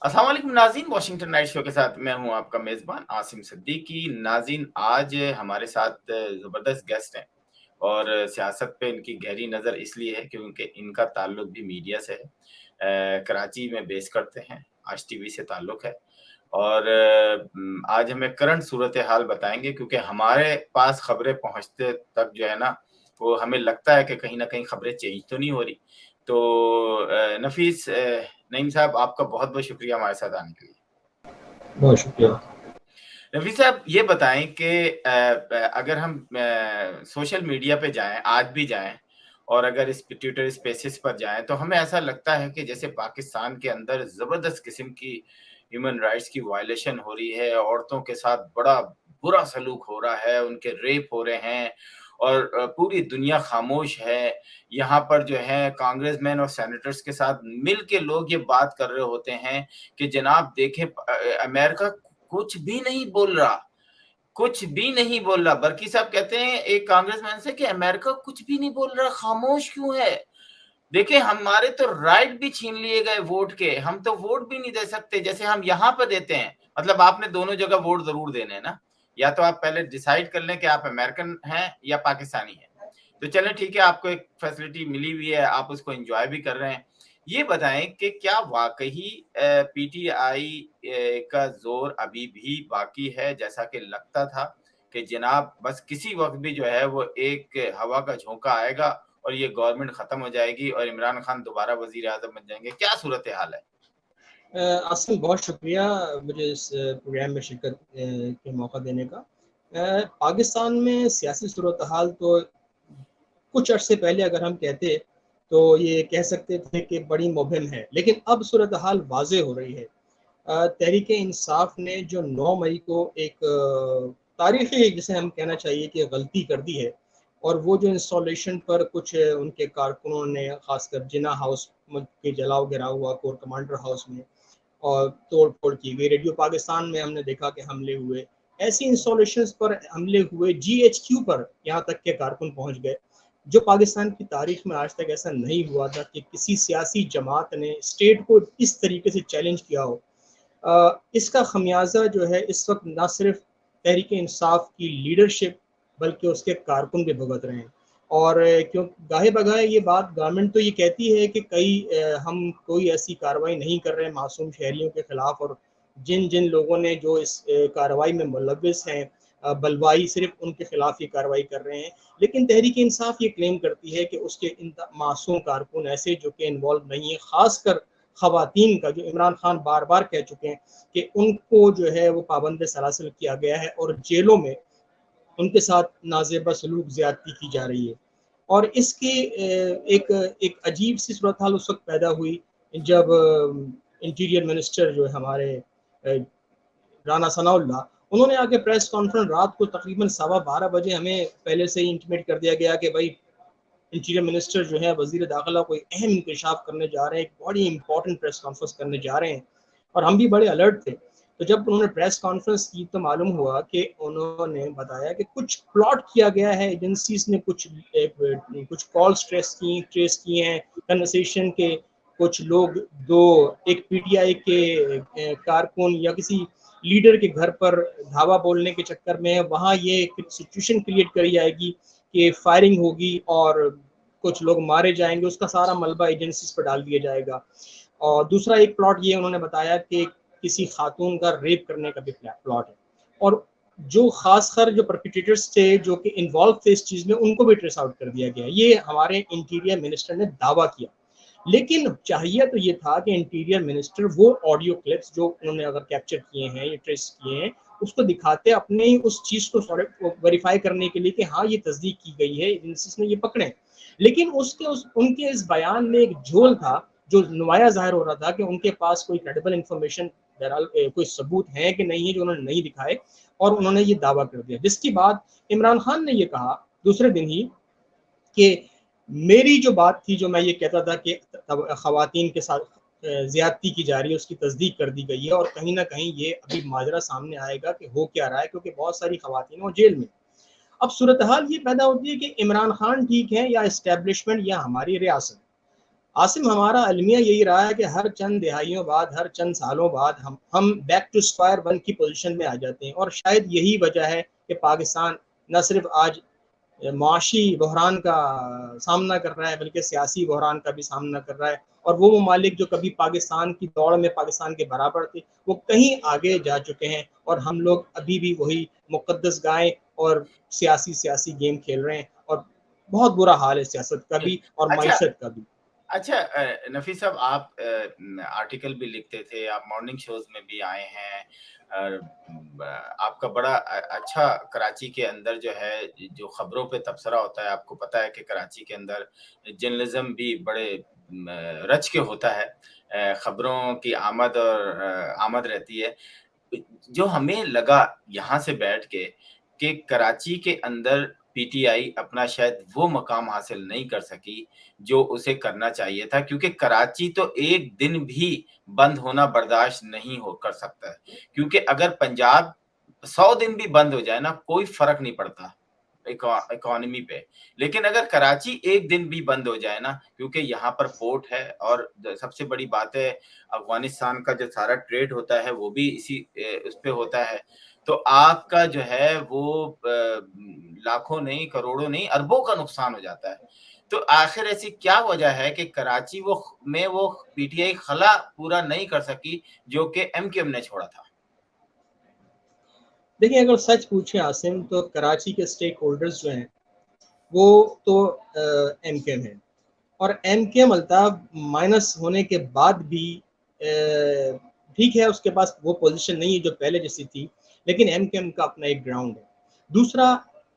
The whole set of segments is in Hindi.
अस्सलाम वालेकुम नाज़रीन, वॉशिंगटन नाइट शो के साथ मैं हूँ आपका मेज़बान आसिम सिद्दीकी। नाज़रीन, आज हमारे साथ ज़बरदस्त गेस्ट हैं और सियासत पे इनकी गहरी नज़र इसलिए है क्योंकि इनका ताल्लुक भी मीडिया से है। कराची में बेस करते हैं, आज टीवी से ताल्लुक है और आज हमें करंट सूरत-ए-हाल बताएँगे क्योंकि हमारे पास खबरें पहुँचते तक जो है ना, वो हमें लगता है कि कहीं न कहीं खबरें चेंज तो नहीं हो रही। तो नफ़ीस नईम साहब, आपका बहुत-बहुत शुक्रिया हमारे साथ आने के लिए। बहुत शुक्रिया। नफ़ीस साहब, ये बताएँ कि अगर हम सोशल मीडिया पे जाएँ, आज भी जाएँ और अगर इस ट्विटर स्पेसेस पर जाएँ, तो हमें ऐसा लगता है कि जैसे पाकिस्तान के अंदर ज़बरदस्त किस्म की ह्यूमन राइट्स की वायलेशन हो रही है, औरतों के साथ बड़ा बुरा सलूक हो रहा है, उनके रेप हो रहे हैं और पूरी दुनिया खामोश है। यहाँ पर जो है कांग्रेसमैन और सेनेटर्स के साथ मिल के लोग ये बात कर रहे होते हैं कि जनाब देखें अमेरिका कुछ भी नहीं बोल रहा, कुछ भी नहीं बोल रहा। बर्की साहब कहते हैं एक कांग्रेसमैन से कि अमेरिका कुछ भी नहीं बोल रहा, खामोश क्यों है? देखिए, हमारे तो राइट भी छीन लिए गए वोट के, हम तो वोट भी नहीं दे सकते जैसे हम यहाँ पे देते हैं। मतलब आपने दोनों जगह वोट ज़रूर देने हैं ना, या तो आप पहले डिसाइड कर लें कि आप अमेरिकन हैं या पाकिस्तानी हैं। तो चलें ठीक है, आपको एक फैसिलिटी मिली हुई है, आप उसको एन्जॉय भी कर रहे हैं। ये बताएँ कि क्या वाक़ई पीटीआई का ज़ोर अभी भी बाकी है जैसा कि लगता था कि जनाब बस किसी वक़्त भी जो है वो एक हवा का झोंका आएगा और ये गवर्नमेंट खत्म हो जाएगी और इमरान खान दोबारा वज़ीर-ए-आज़म बन जाएँगे, क्या सूरत-ए-हाल है? असल बहुत शुक्रिया मुझे इस प्रोग्राम में शिरकत के मौका देने का। पाकिस्तान में सियासी सूरत हाल तो कुछ अरसे पहले अगर हम कहते तो ये कह सकते थे कि बड़ी मुबहिम है, लेकिन अब सूरत हाल वाज़ेह हो रही है। तहरीक इंसाफ ने जो 9 मई को एक तारीख़ी जिसे हम कहना चाहिए कि गलती कर दी है और वो जो इंस्टॉलेशन पर कुछ उनके कारकुनों ने ख़ासकर जिन्ना हाउस के जलाओ गिराव हुआ, कोर कमांडर हाउस में और तोड़-फोड़ की गई। रेडियो पाकिस्तान में हमने देखा कि हमले हुए। ऐसी इंस्टॉलेशंस पर हमले हुए, जीएचक्यू पर यहाँ तक के कारकुन पहुँच गए, जो पाकिस्तान की तारीख में आज तक ऐसा नहीं हुआ था कि किसी सियासी जमात ने स्टेट को इस तरीके से चैलेंज किया हो। इसका खमियाजा जो है इस वक्त ना सिर्फ तहरीक इंसाफ की लीडरशिप बल्कि उसके कारकुन भी भुगत रहे हैं और क्यों गाहे बगाए ये बात गवर्नमेंट तो ये कहती है कि हम कोई ऐसी कार्रवाई नहीं कर रहे हैं मासूम शहरियों के खिलाफ और जिन जिन लोगों ने जो इस कार्रवाई में मुलविस हैं बलवाई सिर्फ उनके खिलाफ ये कार्रवाई कर रहे हैं, लेकिन तहरीक इंसाफ ये क्लेम करती है कि उसके इन मासूम कारकुन ऐसे जो कि इन्वॉल्व नहीं है, खासकर खवातीन का, जो इमरान खान बार बार कह चुके हैं कि उनको जो है वो पाबंद सलासिल किया गया है और जेलों में उनके साथ नाजेबा सलूक ज्यादती की जा रही है। और इसकी एक एक अजीब सी सूरत हाल उस वक्त पैदा हुई जब इंटीरियर मिनिस्टर जो है हमारे राना सनाउल्लाह, उन्होंने आके प्रेस कॉन्फ्रेंस रात को तकरीबन 12:15 हमें पहले से ही इंटीमेट कर दिया गया कि भाई इंटीरियर मिनिस्टर जो है वजीर दाखिला कोई अहम इंकशाफ करने जा रहे हैं, एक बड़ी इंपॉर्टेंट प्रेस कॉन्फ्रेंस करने जा रहे हैं और हम भी बड़े अलर्ट थे। तो जब उन्होंने प्रेस कॉन्फ्रेंस की तो मालूम हुआ कि उन्होंने बताया कि कुछ प्लॉट किया गया है, एजेंसीज ने कुछ कॉल्स ट्रेस किए हैं कन्वर्सेशन के। कुछ लोग दो एक पीटीआई के कारकुन या किसी लीडर के घर पर धावा बोलने के चक्कर में वहाँ ये सिचुएशन क्रिएट करी जाएगी कि फायरिंग होगी और कुछ लोग मारे जाएंगे, उसका सारा मलबा एजेंसीज पर डाल दिया जाएगा। और दूसरा एक प्लॉट ये उन्होंने बताया कि किसी खातून का रेप करने का भी प्लॉट है और जो खासकर जो परपिटेटर्स थे जो कि इन्वॉल्व थे इस चीज में उनको भी ट्रेस आउट कर दिया गया। ये हमारे इंटीरियर मिनिस्टर ने दावा किया, लेकिन चाहिए तो ये था कि इंटीरियर मिनिस्टर वो ऑडियो क्लिप्स जो उन्होंने अगर कैप्चर किए हैं या ट्रेस किए हैं उसको दिखाते, अपने ही उस चीज को वेरीफाई करने के लिए कि हाँ ये तस्दीक की गई है, एजेंसीज ने ये पकड़े। लेकिन उनके इस बयान में एक झोल था जो नुमाया जाहिर हो रहा था कि उनके पास कोई क्रेडिबल इंफॉर्मेशन, बहरहाल कोई सबूत है कि नहीं है जो उन्होंने नहीं दिखाए, और उन्होंने ये दावा कर दिया। जिसके बाद इमरान खान ने ये कहा दूसरे दिन ही कि मेरी जो बात थी, जो मैं ये कहता था कि खवातीन के साथ ज्यादती की जा रही है, उसकी तस्दीक कर दी गई है और कहीं ना कहीं ये अभी माजरा सामने आएगा कि हो क्या रहा है, क्योंकि बहुत सारी खवातीन वो जेल में। अब सूरत हाल ये पैदा होती है कि इमरान खान ठीक है या इस्टेब्लिशमेंट या हमारी रियासत, आसिम, हमारा अलमिया यही रहा है कि हर चंद दिहाइयों बाद, हर चंद सालों बाद हम बैक टू स्क्वायर वन की पोजीशन में आ जाते हैं। और शायद यही वजह है कि पाकिस्तान न सिर्फ आज मुआशी बहरान का सामना कर रहा है, बल्कि सियासी बहरान का भी सामना कर रहा है। और वो ममालिक जो कभी पाकिस्तान की दौड़ में पाकिस्तान के बराबर थे, वो कहीं आगे जा चुके हैं, और हम लोग अभी भी वही मुकद्दस गाय और सियासी सियासी गेम खेल रहे हैं। और बहुत बुरा हाल है सियासत का भी और अच्छा, मईशत का भी। अच्छा, नफी साहब, आप आर्टिकल भी लिखते थे, आप मॉर्निंग शोज में भी आए हैं, और आपका बड़ा अच्छा कराची के अंदर जो है, जो खबरों पे तबसरा होता है, आपको पता है कि कराची के अंदर जर्नलिज्म भी बड़े रच के होता है, खबरों की आमद और आमद रहती है। जो हमें लगा यहाँ से बैठ के कि कराची के अंदर पीटीआई अपना शायद वो मकाम हासिल नहीं कर सकी जो उसे करना चाहिए था, क्योंकि कराची तो एक दिन भी बंद होना बर्दाश्त नहीं हो कर सकता है, क्योंकि अगर पंजाब 100 दिन भी बंद हो जाए ना, कोई फर्क नहीं पड़ता इकोनॉमी पे। लेकिन अगर कराची एक दिन भी बंद हो जाए ना, क्योंकि यहाँ पर पोर्ट है, और सबसे बड़ी बात है, अफगानिस्तान का जो सारा ट्रेड होता है वो भी इसी उस पे होता है, तो आपका जो है वो लाखों नहीं, करोड़ों नहीं, अरबों का नुकसान हो जाता है। तो आखिर ऐसी क्या वजह है कि कराची वो पीटीआई खला पूरा नहीं कर सकी जो कि एमक्यूएम ने छोड़ा था? देखिए, अगर सच पूछे आसिम, तो कराची के स्टेक होल्डर्स जो हैं वो तो एमकेएम है। और एमकेएम अल्ताफ माइनस होने के बाद भी ठीक है, उसके पास वो पोजीशन नहीं है जो पहले जैसी थी, लेकिन एमकेएम का अपना एक ग्राउंड है। दूसरा,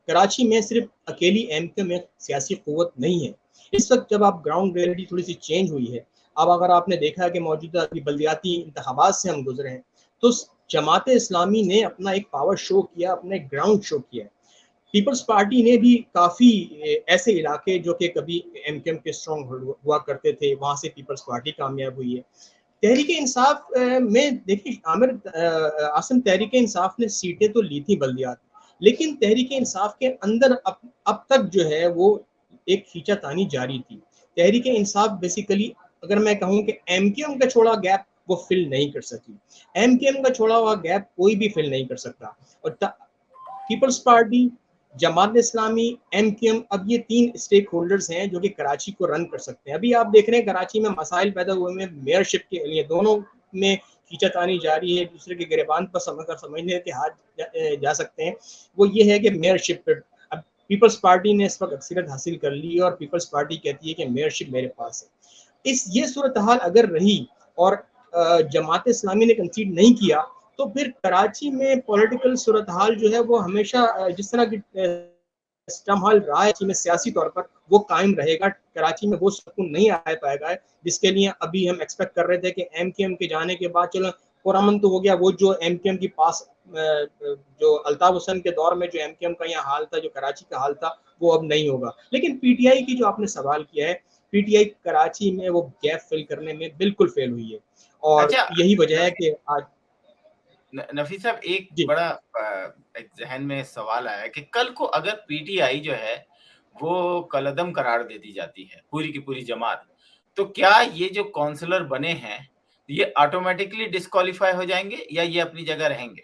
कराची में सिर्फ अकेली एमकेएम एक सियासी कुव्वत नहीं है। इस वक्त जब आप ग्राउंड रियलिटी थोड़ी सी चेंज हुई है, अब अगर आपने देखा है कि मौजूदा अभी बल्दियाती इंतखाबात से हम गुजरे हैं, तो जमात इस्लामी ने अपना एक पावर शो किया, अपना एक ग्राउंड शो किया। पीपल्स पार्टी ने भी काफ़ी ऐसे इलाके जो कि कभी एमकेएम के स्ट्रॉन्ग हुआ करते थे, वहाँ से पीपल्स पार्टी कामयाब हुई है। तहरीक इंसाफ में देखिए आमिर, आसिम, तहरीक इंसाफ ने सीटें तो ली थी बल्दियात, लेकिन तहरीक इंसाफ के अंदर अब तक जो है वो एक खींचातानी जारी थी। तहरीक इंसाफ बेसिकली, अगर मैं कहूँ कि एमकेएम का छोड़ा गैप वो फिल नहीं कर सकी। एमकेएम का छोड़ा हुआ गैप कोई भी फिल नहीं कर सकता। और peoples party, Jamaat Islami, MQM, अब ये तीन स्टेक होल्डर्स हैं जो कि कराची को रन कर सकते हैं। अभी आप देख रहे हैं कराची में मसाइल पैदा हुए हैं मेयरशिप के लिए, दोनों में खींचातानी जारी है, दूसरे के गिरबान पर समझने के हाथ जा सकते हैं। वो ये है कि मेयरशिप पर अब पीपल्स पार्टी ने इस वक्त अक्सरियत हासिल कर ली और पीपल्स पार्टी कहती है कि मेयरशिप मेरे पास है। ये सूरत हाल अगर रही और जमात इस्लामी ने कंसीड नहीं किया, तो फिर कराची में पॉलिटिकल सूरत हाल जो है वो हमेशा जिस तरह की इस्तेमाल रहा है में सियासी तौर पर, वो कायम रहेगा। कराची में वो सुकून नहीं आ पाएगा जिसके लिए अभी हम एक्सपेक्ट कर रहे थे कि एमकेएम के जाने के बाद चलो पुरअमन तो हो गया। वो जो एमकेएम की पास जो अल्ताफ हुसैन के दौर में जो एमकेएम का यहाँ हाल था, जो कराची का हाल था, वो अब नहीं होगा। लेकिन पीटीआई की जो आपने सवाल किया है, पीटीआई कराची में वो गैप फिल करने में बिल्कुल फेल हुई है, और अच्छा, यही वजह है कि आज नफी साहब, एक जी। बड़ा एक जहन में सवाल आया कि कल को अगर पीटीआई जो है वो कलअदम करार दे दी जाती है, पूरी की पूरी जमात, तो क्या ये जो काउंसलर बने हैं ये ऑटोमेटिकली डिस्क्वालीफाई हो जाएंगे या ये अपनी जगह रहेंगे?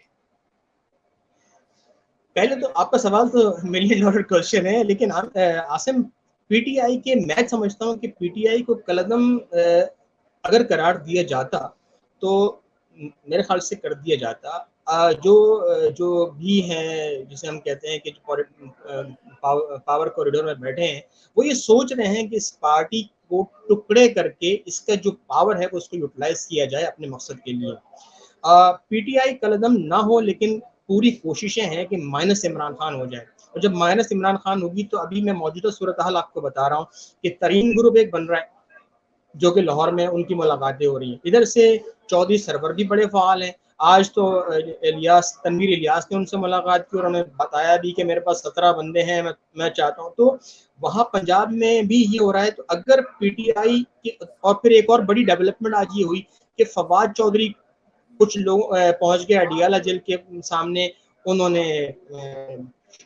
पहले तो आपका सवाल तो मिलियन डॉलर क्वेश्चन है, लेकिन आसिम, पीटीआई के मैं समझता हूँ कि पीटीआई को कलअदम अगर करार दिया जाता तो मेरे ख्याल से कर दिया जाता। जो भी हैं, जिसे हम कहते हैं कि जो पावर कॉरिडोर में बैठे हैं, वो ये सोच रहे हैं कि इस पार्टी को टुकड़े करके इसका जो पावर है वो उसको यूटिलाइज किया जाए अपने मकसद के लिए। पीटीआई कलदम ना हो, लेकिन पूरी कोशिशें हैं कि माइनस इमरान खान हो जाए। और जब माइनस इमरान खान होगी तो अभी मैं मौजूदा सूरत हाल आपको बता रहा हूँ कि तरीन ग्रुप एक बन रहा है जो कि लाहौर में उनकी मुलाकातें हो रही हैं। इधर से चौधरी सरवर भी बड़े फ़ाल हैं। आज तो तनवीर इलियास ने उनसे मुलाकात की और उन्होंने बताया भी कि मेरे पास 17 बंदे हैं, मैं चाहता हूँ। तो वहाँ पंजाब में भी ये हो रहा है। तो अगर पीटीआई की, और फिर एक और बड़ी डेवलपमेंट आज ये हुई कि फवाद चौधरी कुछ लोग पहुंच गए अडियाला जेल के सामने, उन्होंने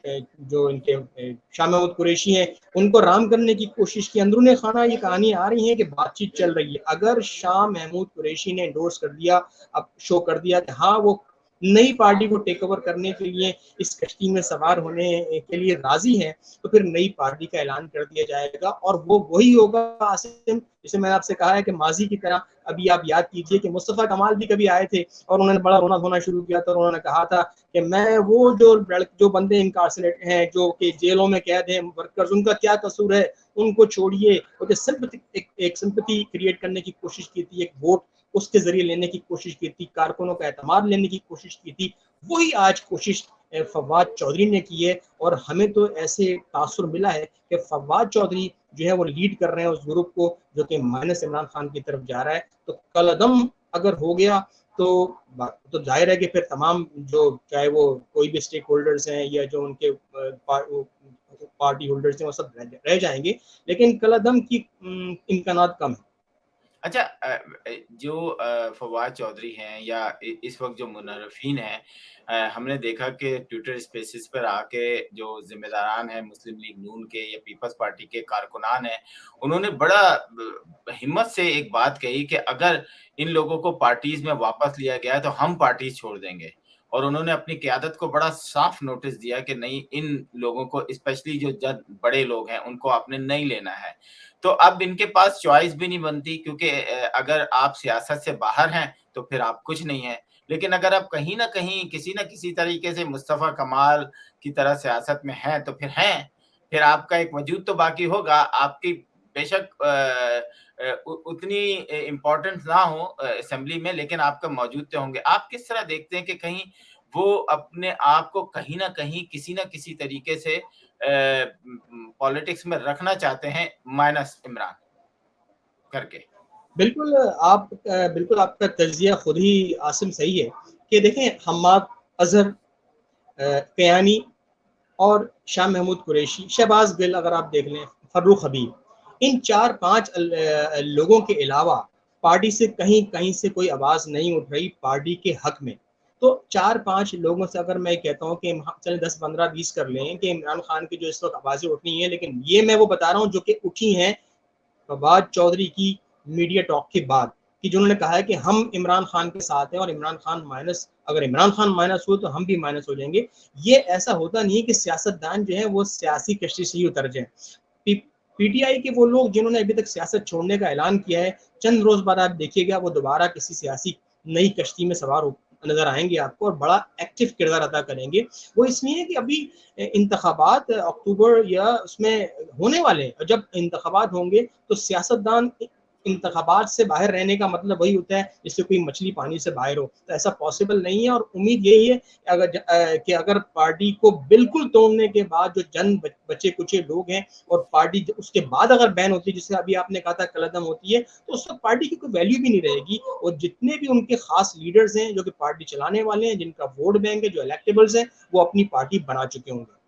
जो इनके शाह महमूद कुरैशी हैं उनको राम करने की कोशिश की। अंदरूनी खाना ये कहानी आ रही है कि बातचीत चल रही है। अगर शाह महमूद कुरैशी ने एंडोर्स कर दिया, अब शो कर दिया कि हाँ वो नई पार्टी को टेक ओवर करने के लिए इस कश्ती में सवार होने के लिए राजी है, तो फिर नई पार्टी का ऐलान कर दिया जाएगा और वो वही होगा आसिम, जिसे मैंने आपसे कहा है कि माजी की तरह। अभी आप याद कीजिए कि मुस्तफ़ा कमाल भी कभी आए थे और उन्होंने बड़ा रोना धोना शुरू किया था और उन्होंने कहा था कि मैं वो जो बंदे इनकारसरेट हैं, जो कि जेलों में कैद हैं, वर्कर्स, उनका क्या कसूर है, उनको छोड़िए। और सिंपैथी एक सिंपैथी क्रिएट करने की कोशिश की थी, एक वोट उसके जरिए लेने की कोशिश की थी, कारकुनों का एतमाद लेने की कोशिश की थी, वही आज कोशिश फवाद चौधरी ने की है। और हमें तो ऐसे तासुर मिला है कि फवाद चौधरी जो है वो लीड कर रहे हैं उस ग्रुप को जो कि माइनस इमरान खान की तरफ जा रहा है। तो कलदम अगर हो गया तो जाहिर है कि फिर तमाम जो चाहे वो कोई भी स्टेक होल्डर्स हैं या जो उनके पार्टी होल्डर्स हैं वो सब रह जाएंगे, लेकिन कलदम की इम्कानात कम है। अच्छा, जो फवाद चौधरी हैं या इस वक्त जो मुनर्रफीन हैं, हमने देखा कि ट्विटर स्पेसिस पर आके जो जिम्मेदारान हैं मुस्लिम लीग नून के या पीपल्स पार्टी के कारकुनान हैं, उन्होंने बड़ा हिम्मत से एक बात कही कि अगर इन लोगों को पार्टीज में वापस लिया गया तो हम पार्टीज छोड़ देंगे। और उन्होंने अपनी क्यादत को बड़ा साफ नोटिस दिया कि नहीं, इन लोगों को, स्पेशली जो जद बड़े लोग हैं, उनको आपने नहीं लेना है। तो अब इनके पास चॉइस भी नहीं बनती, क्योंकि अगर आप सियासत से बाहर हैं तो फिर आप कुछ नहीं है, लेकिन अगर आप कहीं ना कहीं किसी न किसी तरीके से मुस्तफ़ा कमाल की तरह सियासत में हैं तो फिर हैं, फिर आपका एक वजूद तो बाकी होगा। आपकी बेशक उतनी इम्पोर्टेंस ना हो असेंबली में, लेकिन आपका मौजूद तो होंगे। आप किस तरह देखते हैं कि कहीं वो अपने आप को कहीं ना कहीं किसी न किसी तरीके से पॉलिटिक्स में रखना चाहते हैं माइनस इमरान करके? बिल्कुल बिल्कुल आपका तजिया खुद ही आसिम सही है कि देखें हम्माद अजहर, कयानी और शाह महमूद कुरैशी, शहबाज गिल अगर आप देख लें, फर्रुख हबीब, इन 4-5 लोगों के अलावा पार्टी से कहीं कहीं से कोई आवाज़ नहीं उठ रही पार्टी के हक में। तो 4-5 लोगों से अगर मैं कहता हूँ कि चले 10-15-20 कर लें कि इमरान खान की जो इस वक्त आवाज़ें उठनी है, लेकिन ये मैं वो बता रहा हूँ जो कि उठी हैं फवाद चौधरी की मीडिया टॉक के बाद, कि जो उन्होंने कहा है कि हम इमरान खान के साथ हैं और इमरान खान माइनस, अगर इमरान खान माइनस हुए तो हम भी माइनस हो जाएंगे। ये ऐसा होता नहीं है कि सियासतदान जो है वो सियासी कश्ती से ही उतर जाए। पीटीआई के वो लोग जिन्होंने अभी तक सियासत छोड़ने का ऐलान किया है, चंद रोज बाद आप देखिएगा वो दोबारा किसी सियासी नई कश्ती में सवार नजर आएंगे आपको और बड़ा एक्टिव किरदार अदा करेंगे। वो इसलिए है कि अभी इंतखाबात अक्टूबर या उसमें होने वाले हैं। जब इंतखाबात होंगे तो सियासतदान इंतखाबात से बाहर रहने का मतलब वही होता है जिससे कोई मछली पानी से बाहर हो, तो ऐसा पॉसिबल नहीं है। और उम्मीद यही है कि अगर पार्टी को बिल्कुल तोड़ने के बाद जो जन बचे कुचे लोग हैं और पार्टी उसके बाद अगर बैन होती है, जिससे अभी आपने कहा था कलदम होती है, तो उस वक्त पार्टी की कोई वैल्यू भी नहीं रहेगी। और जितने भी उनके खास लीडर्स हैं जो कि पार्टी चलाने वाले हैं, जिनका वोट बैंक है, जो इलेक्टेबल्स हैं, वो अपनी पार्टी बना चुके होंगे।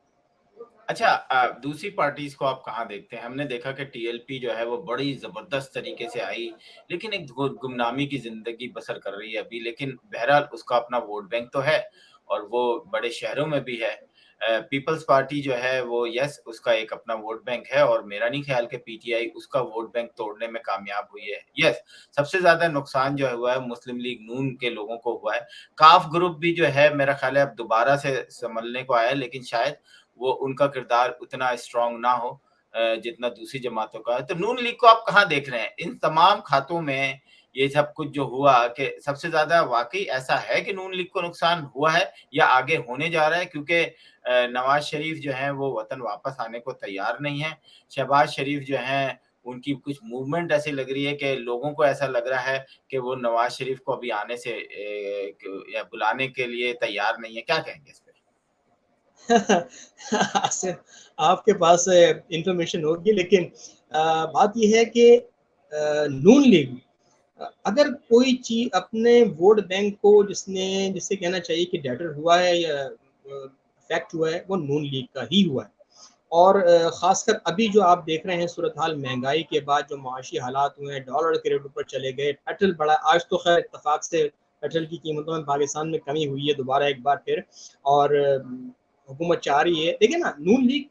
अच्छा, दूसरी पार्टीज को आप कहाँ देखते हैं? हमने देखा कि टीएलपी जो है वो बड़ी जबरदस्त तरीके से आई, लेकिन एक गुमनामी की जिंदगी बसर कर रही है अभी। लेकिन बहरहाल उसका अपना वोट बैंक तो है और वो बड़े शहरों में भी है। पीपल्स पार्टी जो है वो, यस, उसका एक अपना वोट बैंक है और मेरा नहीं ख्याल कि पीटीआई उसका वोट बैंक तोड़ने में कामयाब हुई है। यस, सबसे ज्यादा नुकसान जो हुआ है मुस्लिम लीग नून के लोगों को हुआ है। काफ ग्रुप भी जो है मेरा ख्याल है अब दोबारा से संभलने को आया है, लेकिन शायद वो उनका किरदार उतना स्ट्रांग ना हो जितना दूसरी जमातों का है। तो नून लीग को आप कहाँ देख रहे हैं इन तमाम खातों में? ये सब कुछ जो हुआ कि सबसे ज्यादा वाकई ऐसा है कि नून लीग को नुकसान हुआ है या आगे होने जा रहा है? क्योंकि नवाज शरीफ जो है वो वतन वापस आने को तैयार नहीं है। शहबाज शरीफ जो है उनकी कुछ मूवमेंट ऐसी लग रही है कि लोगों को ऐसा लग रहा है कि वो नवाज शरीफ को अभी आने से या बुलाने के लिए तैयार नहीं है। क्या कहेंगे इस पे? आपके पास इंफॉर्मेशन होगी, लेकिन बात यह है कि नून लीग अगर कोई चीज अपने वोट बैंक को जिससे कहना चाहिए कि डेटर हुआ है या फैक्ट हुआ है, वो नून लीग का ही हुआ है। और खासकर अभी जो आप देख रहे हैं सूरत हाल, महंगाई के बाद जो माशी हालात हुए हैं, डॉलर के रेट ऊपर चले गए, पेट्रोल बढ़ा, आज तो खैर इत्तेफाक से पेट्रोल की कीमतों में पाकिस्तान में कमी हुई है दोबारा एक बार फिर। और हुकूमत चाह रही है। देखिए ना, नून लीग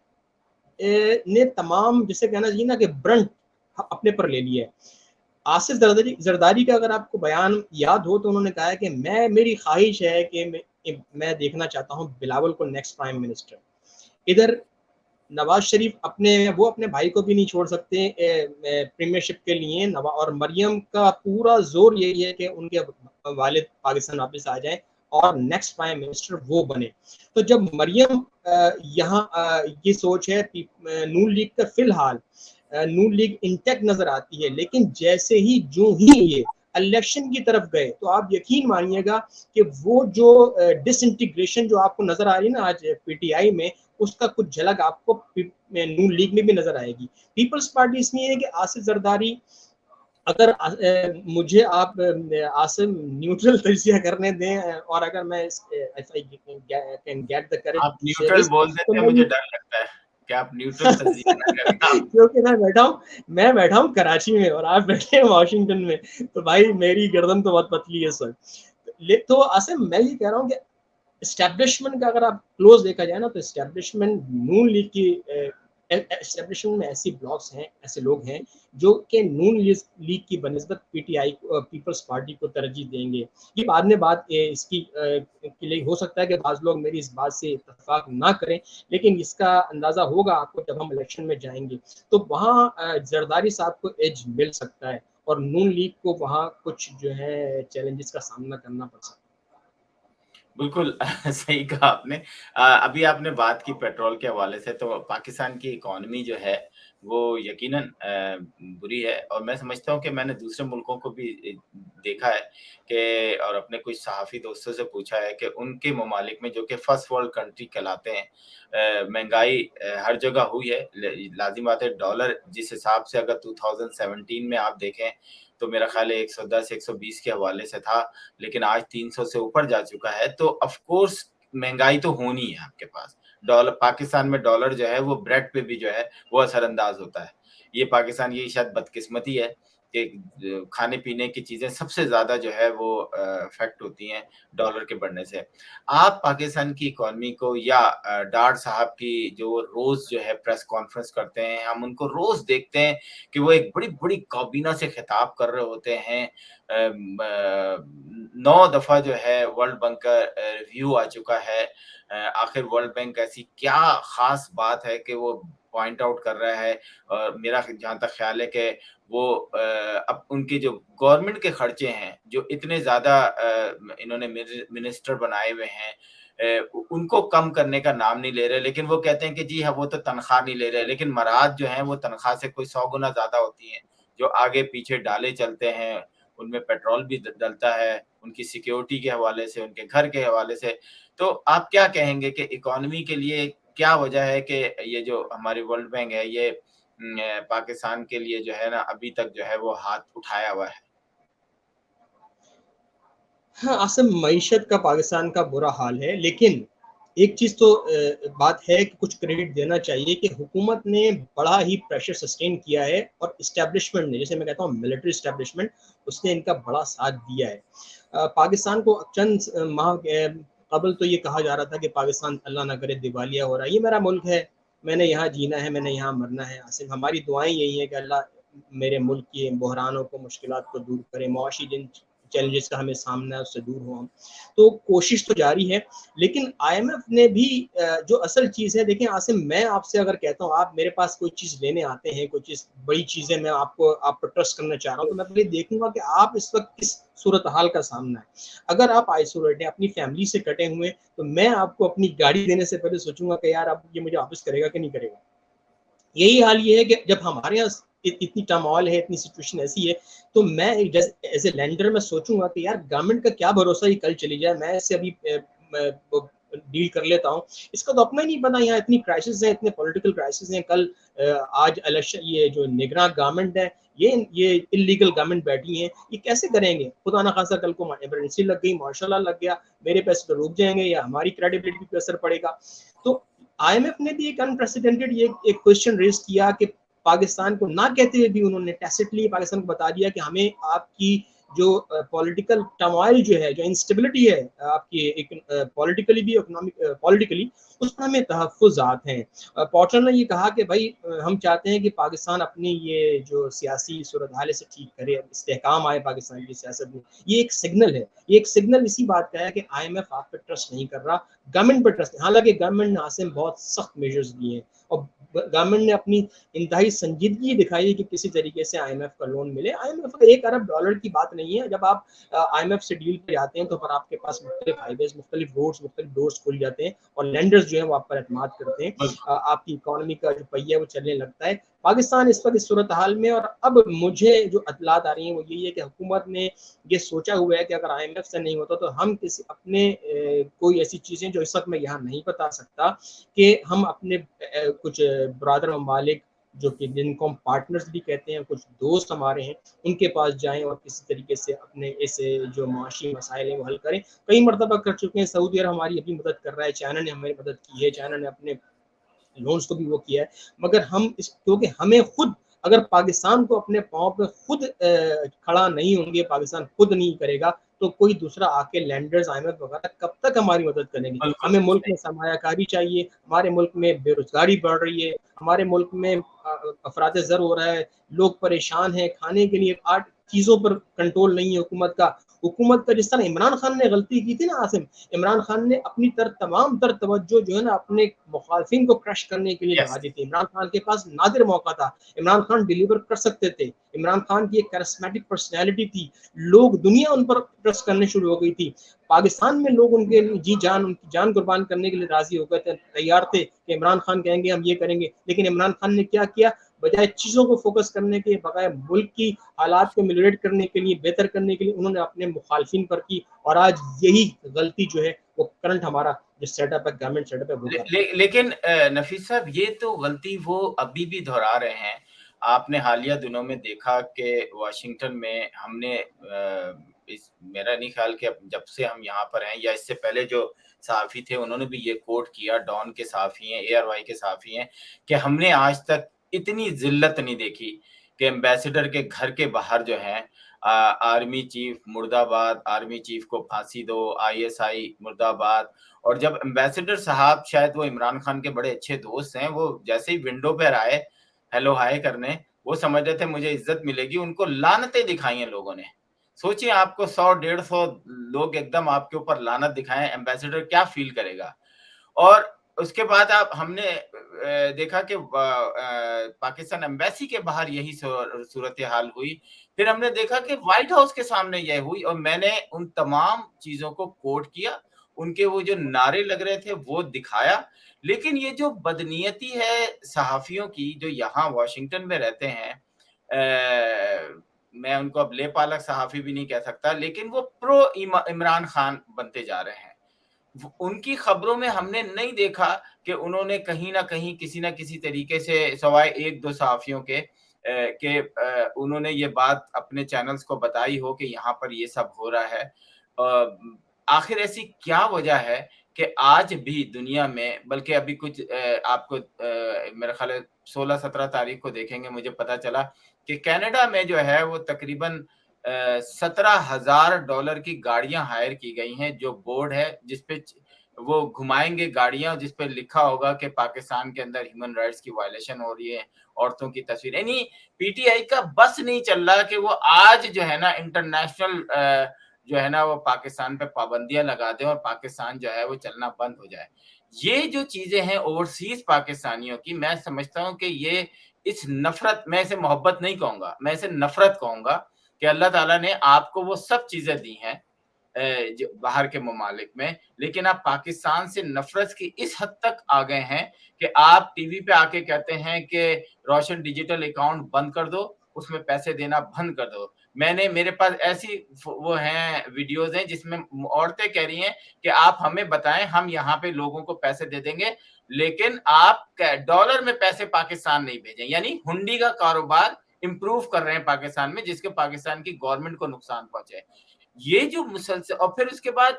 ने तमाम, जिसे कहना चाहिए ना कि ब्रंट अपने पर ले लिया है। आसिफ जरदारी का अगर आपको बयान याद हो तो उन्होंने कहा है कि मेरी ख्वाहिश है कि मैं देखना चाहता हूं बिलावल को नेक्स्ट प्राइम मिनिस्टर। इधर नवाज शरीफ अपने भाई को भी नहीं छोड़ सकते प्रीमियरशिप के लिए। और मरियम का पूरा जोर यही है कि उनके वालिद पाकिस्तान वापस आ जाए और नेक्स्ट प्राइम मिनिस्टर वो बने। तो जब मरियम यहाँ ये सोच है नून लीग का, फिलहाल नून लीग इंटैक्ट नजर आती है, लेकिन जैसे ही जो ही ये इलेक्शन की तरफ गए तो आप यकीन मानिएगा कि वो जो डिसइंटीग्रेशन जो आपको नजर आ रही है ना आज पीटीआई में, उसका कुछ झलक आपको नून लीग में भी नजर आएगी। पीपल्स पार्टी इसमें है कि आसिफ जरदारी, अगर मुझे आप आसिम न्यूट्रल तजिया करने दें और अगर मैं कैन गेट द करेज आप टू शेयर न्यूट्रल दिस, बोल तो देते हैं, मैं मुझे डर लगता है कि आप न्यूट्रल तज्जिया ना करें आप। क्योंकि मैं बैठा हूँ कराची में और आप बैठे हैं वाशिंगटन में, तो भाई मेरी गर्दन तो बहुत पतली है सर। तो आसिम, मैं ये कह रहा हूँ कि एस्टेब्लिशमेंट का अगर आप क्लोज देखा जाए ना, तो एस्टेब्लिशमेंट नून लीग की एस्टेब्लिशमेंट में ऐसी ब्लॉक्स हैं, ऐसे लोग हैं जो कि नून लीग की बनस्बत पीटीआई पीपल्स पार्टी को तरजीह देंगे। ये बाद में बात इसकी के लिए हो सकता है कि बाज लोग मेरी इस बात से इत्तेफाक ना करें, लेकिन इसका अंदाजा होगा आपको जब हम इलेक्शन में जाएंगे। तो वहाँ जरदारी साहब को एज मिल सकता है और नून लीग को वहाँ कुछ जो है चैलेंजेस का सामना करना पड़ सकता है। बिल्कुल सही कहा आपने। अभी आपने बात की पेट्रोल के हवाले से, तो पाकिस्तान की इकॉनमी जो है वो यकीनन बुरी है, और मैं समझता हूँ कि मैंने दूसरे मुल्कों को भी देखा है कि, और अपने कुछ सहाफ़ी दोस्तों से पूछा है कि उनके ममालिक में, जो कि फर्स्ट वर्ल्ड कंट्री कहलाते हैं, महँगाई हर जगह हुई है। लाज़िम बात है, डॉलर जिस हिसाब से अगर 2017 में आप देखें तो मेरा ख़्याल है 110-120 के हवाले से था, लेकिन आज 300 से ऊपर जा चुका है। तो ऑफ कोर्स महँगाई तो होनी है आपके पास। डॉलर, पाकिस्तान में डॉलर जो है वो ब्रेड पे भी जो है वो असरअंदाज़ होता है। ये पाकिस्तान की शायद बदकिस्मती है कि खाने-पीने की चीज़ें सबसे ज़्यादा जो है वो अफ़ेक्ट होती हैं डॉलर के बढ़ने से। आप पाकिस्तान की इकॉनमी को, या डार साहब की जो रोज़ जो है प्रेस कॉन्फ्रेंस करते हैं, हम उनको रोज़ देखते हैं कि वो एक बड़ी-बड़ी काबीना से खिताब कर रहे होते हैं। 9 दफ़ा जो है वर्ल्ड बैंक का रिव्यू आ चुका है। आखिर वर्ल्ड बैंक ऐसी क्या ख़ास बात है कि वो पॉइंट आउट कर रहा है? और मेरा जहाँ तक ख़्याल है कि वो अब उनके जो गवर्नमेंट के खर्चे हैं, जो इतने ज़्यादा इन्होंने मिनिस्टर बनाए हुए हैं, उनको कम करने का नाम नहीं ले रहे, लेकिन वो कहते हैं कि जी हाँ, वो तो तनख्वाह नहीं ले रहे, लेकिन मराद जो हैं वो तनख्वाह से कोई 100 गुना ज़्यादा होती हैं। जो आगे-पीछे डाले चलते हैं, उनमें पेट्रोल भी ड डलता है, उनकी सिक्योरिटी के हवाले से, उनके घर के हवाले से। तो आप क्या कहेंगे कि इकॉनमी के लिए क्या वजह है कि ये जो हमारी वर्ल्ड बैंक है, ये पाकिस्तान के लिए जो है ना, अभी तक जो है वो हाथ उठाया हुआ है? हाँ, असल मईशत का पाकिस्तान का बुरा हाल है, लेकिन एक चीज़ तो बात है कि कुछ क्रेडिट देना चाहिए कि हुकूमत ने बड़ा ही प्रेशर सस्टेन किया है और इस्टेब्लिशमेंट ने, जैसे मैं कहता हूँ मिलिट्री इस्टेब्लिशमेंट, उसने इनका बड़ा साथ दिया है। पाकिस्तान को चंद माह कबल तो ये कहा जा रहा था कि पाकिस्तान अल्लाह ना करे दिवालिया हो रहा है, ये मेरा मुल्क है, मैंने यहाँ जीना है, मैंने यहाँ मरना है। आसिफ, हमारी दुआएं यही है कि अल्लाह मेरे मुल्क की बहरानों को, मुश्किलात को दूर करे, मुआशी जिन चैलेंजेस का हमें सामना है उससे दूर हो हम। तो कोशिश तो जारी है, लेकिन आईएमएफ ने भी जो असल चीज़ है, देखिए आसिम, मैं आपसे अगर कहता हूँ आप मेरे पास कोई चीज़ लेने आते हैं, कोई चीज़ बड़ी चीज़ें मैं आप पर ट्रस्ट करना चाह रहा हूँ, तो मैं पहले देखूंगा कि आप इस वक्त किस सूरत हाल का सामना है। अगर आप आइसोलेट हैं, अपनी फैमिली से कटे हुए, तो मैं आपको अपनी गाड़ी देने से पहले सोचूंगा कि यार अब ये मुझे वापस करेगा कि नहीं करेगा। यही हाल ये है कि जब हमारे यहाँ इतनी टर्मोइल है, इतनी सिचुएशन ऐसी है, तो मैं एज ए लेंडर मैं सोचूंगा कि यार गवर्नमेंट का क्या भरोसा, ये कल चली जाए, मैं इससे अभी डील कर लेता हूँ। इसका तो अपना ही नहीं पता, यहाँ इतनी क्राइसिस है, इतने पॉलिटिकल क्राइसिस हैं। कल आज इलेक्शन, ये जो निगरान गवर्नमेंट है, ये इलीगल गवर्नमेंट बैठी है, ये कैसे करेंगे? खुदा ना खासा कल को इमरजेंसी लग गई, मार्शल लॉ लग गया, मेरे पैसे तो रुक जाएंगे या हमारी क्रेडिबिलिटी पे असर पड़ेगा। तो आईएमएफ ने भी एक अनप्रेसिडेंटेड ये एक क्वेश्चन रेज किया कि पाकिस्तान को ना कहते हुए भी उन्होंने टैसिटली पाकिस्तान को बता दिया कि हमें आपकी जो पॉलिटिकल टर्मोइल जो है, जो इंस्टेबिलिटी है आपकी एक पॉलिटिकली भी, इकोनॉमिक पॉलिटिकली, उस पर हमें तहफ़्फ़ुज़ात हैं। पॉटर ने ये कहा कि भाई हम चाहते हैं कि पाकिस्तान अपनी ये जो सियासी सूरत-हाल से ठीक करे, इस्तेहकाम आए पाकिस्तान की सियासत में। ये एक सिग्नल है, ये एक सिग्नल इसी बात का है कि IMF आप पे ट्रस्ट नहीं कर रहा, गवर्नमेंट पे ट्रस्ट, हालाँकि गवर्नमेंट ने आसिम बहुत सख्त मेजर्स लिए हैं और गवर्नमेंट ने अपनी इंतहाई संजीदगी दिखाई है कि किसी तरीके से IMF का लोन मिले। IMF का $1 अरब की बात नहीं है। जब आप IMF से डील पे जाते हैं तो फिर आपके पास मुख्तलिफ हाईवेज, मुख्तलिफ रोड्स, मुख्तलिफ डोर्स खुल जाते हैं और लेंडर्स जो है वो आप पर एतमाद करते हैं। आपकी इकोनॉमी का जो पहिया वो चलने लगता है। पाकिस्तान इस वक्त इस सूरत हाल में, और अब मुझे जो अतलात आ रही हैं वो यही है कि हुकूमत ने ये सोचा हुआ है कि अगर IMF से नहीं होता तो हम किसी अपने कोई ऐसी चीज़ें जो इस वक्त मैं यहाँ नहीं बता सकता कि हम अपने कुछ ब्रादर ममालिक जो कि जिनको हम पार्टनर्स भी कहते हैं, कुछ दोस्त हमारे हैं, उनके पास जाएँ और किसी तरीके से अपने इस जो माशी मसाइल हैं वो हल करें। कई मरतबा कर चुके हैं, सऊदी अरब हमारी अभी मदद कर रहा है, चाइना ने हमारी मदद की है, चाइना ने अपने लोन्स को भी वो किया है, मगर हम इस, क्योंकि हमें खुद, अगर पाकिस्तान को अपने पाँव पे खुद खड़ा नहीं होंगे, पाकिस्तान खुद नहीं करेगा, तो कोई दूसरा आके लैंडर्स, IMF वगैरह कब तक हमारी मदद करेंगे। बिल्कुल हमें मुल्क सही। में सरमायाकारी चाहिए, हमारे मुल्क में बेरोजगारी बढ़ रही है, हमारे मुल्क में अफराद ज़र हो रहा है, लोग परेशान हैं, खाने के लिए 8 चीज़ों पर कंट्रोल नहीं है हुकूमत का। हुकूमत का जिस तरह इमरान खान ने गलती की थी ना आसिम, इमरान खान ने अपनी तमाम तर तवज्जो जो है ना अपने मुखालफिन को क्रश करने के लिए यस। लगा दी थी। इमरान खान के पास नादिर मौका था, इमरान खान डिलीवर कर सकते थे, इमरान खान की एक कैरिस्मेटिक पर्सनैलिटी थी, लोग, दुनिया उन पर ट्रस्ट करने शुरू हो गई थी। पाकिस्तान में लोग उनके जी जान, उनकी जान कुर्बान करने के लिए राजी हो गए थे, तैयार थे कि इमरान खान कहेंगे हम ये करेंगे, लेकिन इमरान खान ने क्या किया, बजाय चीज़ों को फोकस करने के, बजाय मुल्क की हालात को मिलिब्रेट करने के लिए, बेहतर करने के लिए, उन्होंने अपने मुखालफिन पर की, और आज यही गलती जो है वो करंट हमारा जो सेटअप है, गवर्नमेंट सेटअप है, वो कर रहा है। लेकिन नफीस साहब, ये तो गलती वो अभी भी दोहरा रहे हैं। आपने हालिया दिनों में देखा कि वाशिंगटन में हमने इस, मेरा नहीं ख्याल कि जब से हम यहाँ पर हैं या इससे पहले जो सहाफ़ी थे उन्होंने भी ये कोट किया, डॉन के सहाफ़ी हैं, ARY के सहाफ़ी हैं, कि हमने आज तक इतनी ज़िल्लत नहीं देखी कि एम्बेसडर के घर के बाहर जो हैं आर्मी चीफ मुर्दाबाद, आर्मी चीफ को फांसी दो, ISI मुर्दाबाद। और जब एम्बेसडर साहब, शायद वो इमरान खान के बड़े अच्छे दोस्त हैं, वो जैसे ही विंडो पर आए हेलो हाय करने, वो समझ रहे थे मुझे इज्जत मिलेगी, उनको लानतें दिखाई हैं लोगों ने। सोचिए आपको 100-150 लोग एकदम आपके ऊपर लानत दिखाएं, एम्बेसडर क्या फील करेगा। और उसके बाद आप, हमने देखा कि पाकिस्तान एम्बेसी के बाहर यही सूरत हाल हुई। फिर हमने देखा कि व्हाइट हाउस के सामने यह हुई, और मैंने उन तमाम चीजों को कोट किया, उनके वो जो नारे लग रहे थे वो दिखाया। लेकिन ये जो बदनीयती है सहाफियों की जो यहाँ वाशिंगटन में रहते हैं, मैं उनको अब लेपालक सहाफी भी नहीं कह सकता, लेकिन वो प्रो इमरान खान बनते जा रहे हैं। उनकी खबरों में हमने नहीं देखा कि उन्होंने कहीं ना कहीं किसी ना किसी तरीके से, सवाए एक दो सहाफियों के उन्होंने ये बात अपने चैनल्स को बताई हो कि यहाँ पर ये सब हो रहा है। आखिर ऐसी क्या वजह है कि आज भी दुनिया में, बल्कि अभी कुछ आपको मेरा ख्याल है 16-17 तारीख को देखेंगे, मुझे पता चला कि कनाडा में जो है वो तकरीबन $17,000 की गाड़ियां हायर की गई हैं, जो बोर्ड है जिसपे वो घुमाएंगे गाड़ियां, जिसपे लिखा होगा कि पाकिस्तान के अंदर ह्यूमन राइट्स की वायलेशन हो रही है, औरतों की तस्वीर। यानी PTI का बस नहीं चल रहा कि वो आज जो है ना इंटरनेशनल जो है ना वो पाकिस्तान पे पाबंदियां लगा दें और पाकिस्तान जो है वो चलना बंद हो जाए। ये जो चीजें हैं ओवरसीज पाकिस्तानियों की, मैं समझता हूँ कि ये इस नफरत, मैं इसे मोहब्बत नहीं कहूंगा, मैं इसे नफरत कहूंगा, कि अल्लाह ताला ने आपको वो सब चीजें दी हैं जो बाहर के ममालिक में, लेकिन आप पाकिस्तान से नफरत की इस हद तक आ गए हैं कि आप टीवी पे आके कहते हैं कि रोशन डिजिटल अकाउंट बंद कर दो, उसमें पैसे देना बंद कर दो। मेरे पास ऐसी वो हैं, वीडियोस हैं जिसमें औरतें कह रही हैं कि आप हमें बताएं, हम यहाँ पे लोगों को पैसे दे देंगे, लेकिन आप डॉलर में पैसे पाकिस्तान नहीं भेजें। यानी हुंडी का कारोबार इंप्रूव कर रहे हैं पाकिस्तान में, जिसके पाकिस्तान की गवर्नमेंट को नुकसान पहुंचे। ये जो मुसलसल, और फिर उसके बाद